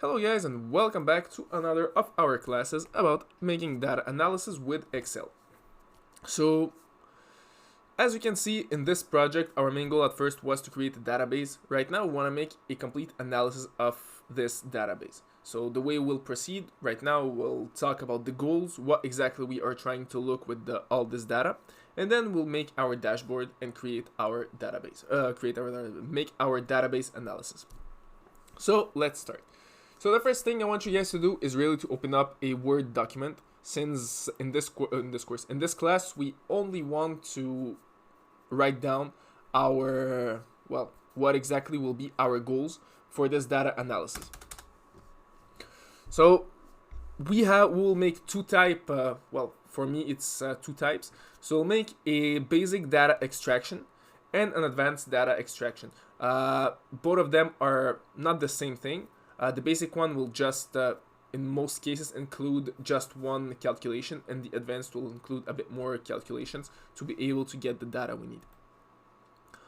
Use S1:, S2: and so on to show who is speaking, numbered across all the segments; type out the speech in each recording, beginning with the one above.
S1: Hello guys and welcome back to another of our classes about making data analysis with Excel. So as you can see in this project, our main goal at first was to create a database. Right now we want to make a complete analysis of this database. So the way we'll proceed right now, we'll talk about the goals, what exactly we are trying to look with all this data, and then we'll make our dashboard and create our database, make our database analysis. So let's start. So the first thing I want you guys to do is really to open up a Word document, since in this class, we only want to write down our, what exactly will be our goals for this data analysis. So we'll make two type, for me it's two types. So we'll make a basic data extraction and an advanced data extraction. Both of them are not the same thing. The basic one will just, in most cases, include just one calculation, and the advanced will include a bit more calculations to be able to get the data we need.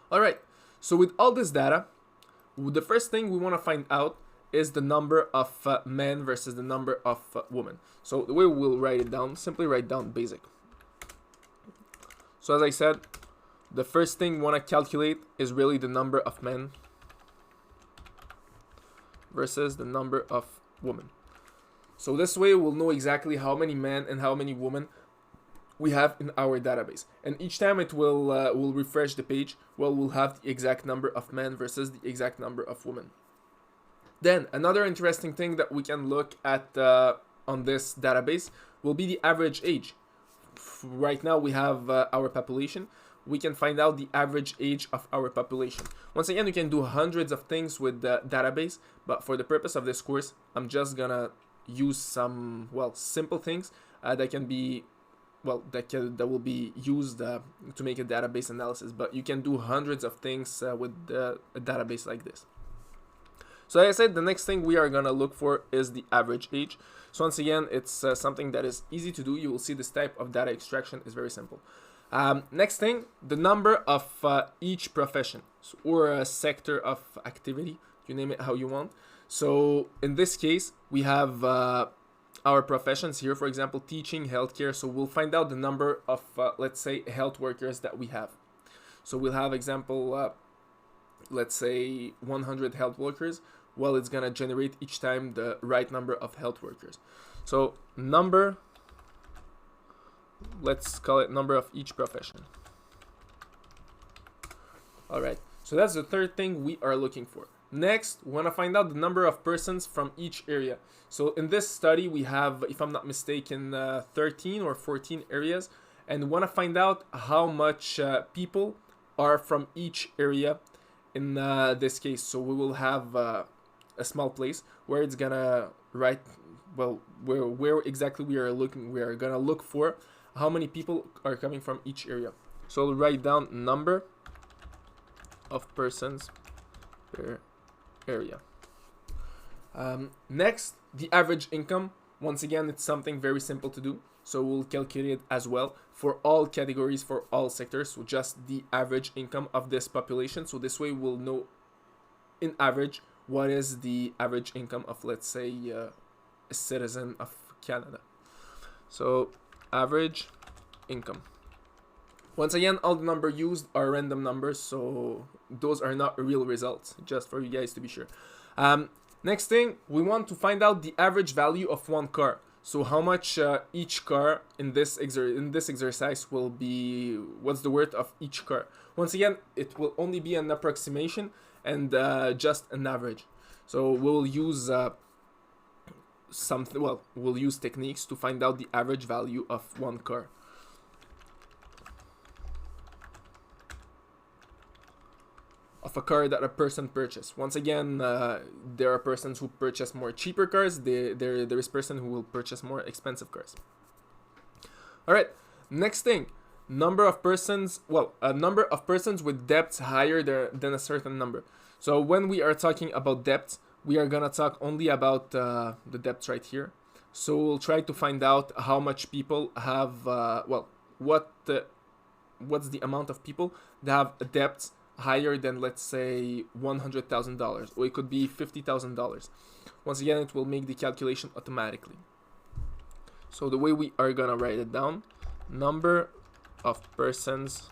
S1: Alright, so with all this data, the first thing we want to find out is the number of men versus the number of women. So the way we'll write it down, simply write down basic. So as I said, the first thing we want to calculate is really the number of men versus the number of women. So this way we'll know exactly how many men and how many women we have in our database. And each time it will refresh the page, we'll have the exact number of men versus the exact number of women. Then another interesting thing that we can look at on this database will be the average age. Right now we have our population. We can find out the average age of our population. Once again, you can do hundreds of things with the database, but for the purpose of this course, I'm just gonna use some, simple things that can be, that will be used to make a database analysis, but you can do hundreds of things with a database like this. So like I said, the next thing we are gonna look for is the average age. So once again, it's something that is easy to do. You will see this type of data extraction is very simple. Next thing, the number of each profession or a sector of activity, you name it how you want. So in this case, we have our professions here, for example, teaching, healthcare. So we'll find out the number of, let's say, health workers that we have. So we'll have example, let's say 100 health workers. Well, it's gonna generate each time the right number of health workers. So number, let's call it number of each profession. All right, so that's the third thing we are looking for. Next, we want to find out the number of persons from each area. So in this study, we have, if I'm not mistaken, 13 or 14 areas, and we want to find out how much people are from each area in this case. So we will have a small place where it's gonna write, where exactly we are looking. We are gonna look for how many people are coming from each area. So we'll write down number of persons per area. Next, the average income. Once again, it's something very simple to do. So we'll calculate it as well for all categories, for all sectors. So just the average income of this population. So this way we'll know in average what is the average income of, let's say, a citizen of Canada. So average income. Once again, all the numbers used are random numbers, so those are not real results, just for you guys to be sure. Next thing, we want to find out the average value of one car. So how much each car in this exercise will be, what's the worth of each car. Once again, it will only be an approximation and just an average. So we'll use we'll use techniques to find out the average value of one car. Of a car that a person purchased. Once again, there are persons who purchase more cheaper cars. There is person who will purchase more expensive cars. All right. Next thing, number of persons. A number of persons with debts higher than a certain number. So when we are talking about debts, we are gonna talk only about the debts right here. So we'll try to find out how much people have. What's the amount of people that have debts higher than, let's say, $100,000, or it could be $50,000. Once again, it will make the calculation automatically. So the way we are gonna write it down, number of persons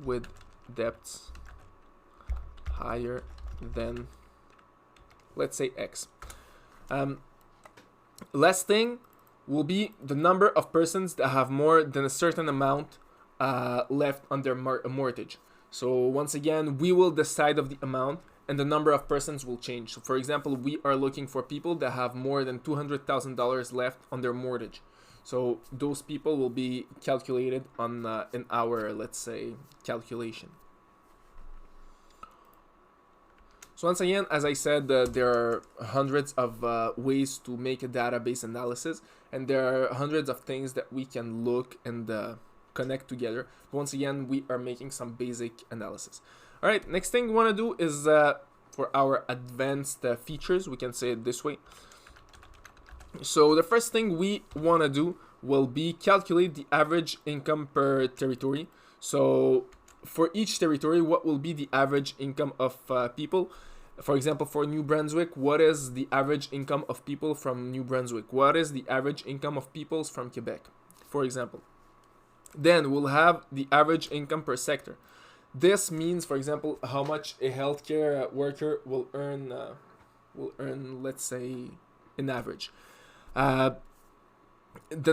S1: with debts higher than, let's say, X. Last thing will be the number of persons that have more than a certain amount left on their mortgage. So once again, we will decide of the amount, and the number of persons will change. So for example, we are looking for people that have more than $200,000 left on their mortgage. So those people will be calculated on in our, let's say, calculation. So once again, as I said, there are hundreds of ways to make a database analysis, and there are hundreds of things that we can look and connect together. But once again, we are making some basic analysis. All right, next thing we want to do is for our advanced features, we can say it this way. So the first thing we want to do will be calculate the average income per territory. So for each territory, what will be the average income of people? For example, for New Brunswick, what is the average income of people from New Brunswick? What is the average income of peoples from Quebec, for example? Then we'll have the average income per sector. This means, for example, how much a healthcare worker will earn, let's say, in average. The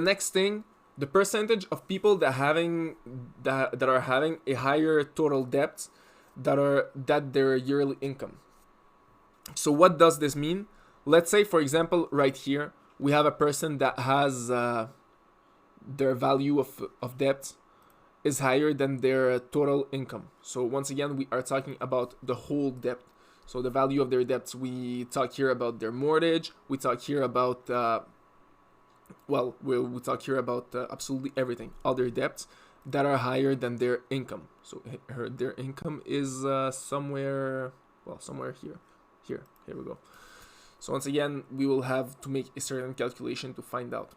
S1: next thing, the percentage of people that are having a higher total debt that their yearly income. So what does this mean? Let's say, for example, right here, we have a person that has their value of debt is higher than their total income. So once again, we are talking about the whole debt. So the value of their debts, we talk here about their mortgage, we talk here about, we talk here about absolutely everything, other debts that are higher than their income. So their income is somewhere here. Here we go. So once again, we will have to make a certain calculation to find out.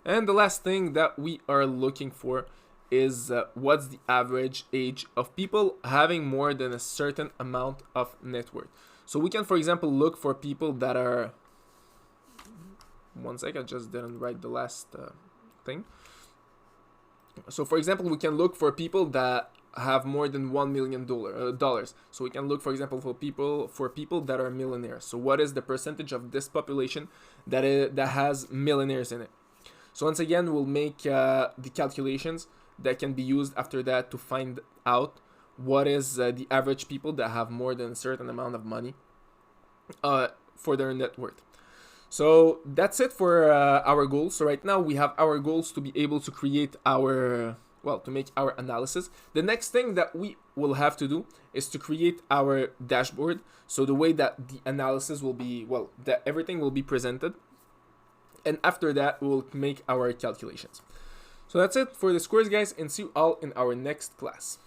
S1: And the last thing that we are looking for is what's the average age of people having more than a certain amount of net worth. So we can, for example, look for people that are... One second, I just didn't write the last thing. So for example, we can look for people that have more than $1 million. So we can look, for example, for people that are millionaires. So what is the percentage of this population that has millionaires in it? So once again, we'll make the calculations that can be used after that to find out what is the average people that have more than a certain amount of money for their net worth. So that's it for our goals. So right now we have our goals to be able to create our, to make our analysis. The next thing that we will have to do is to create our dashboard. So the way that the analysis will be, that everything will be presented. And after that, we'll make our calculations. So that's it for this course, guys, and see you all in our next class.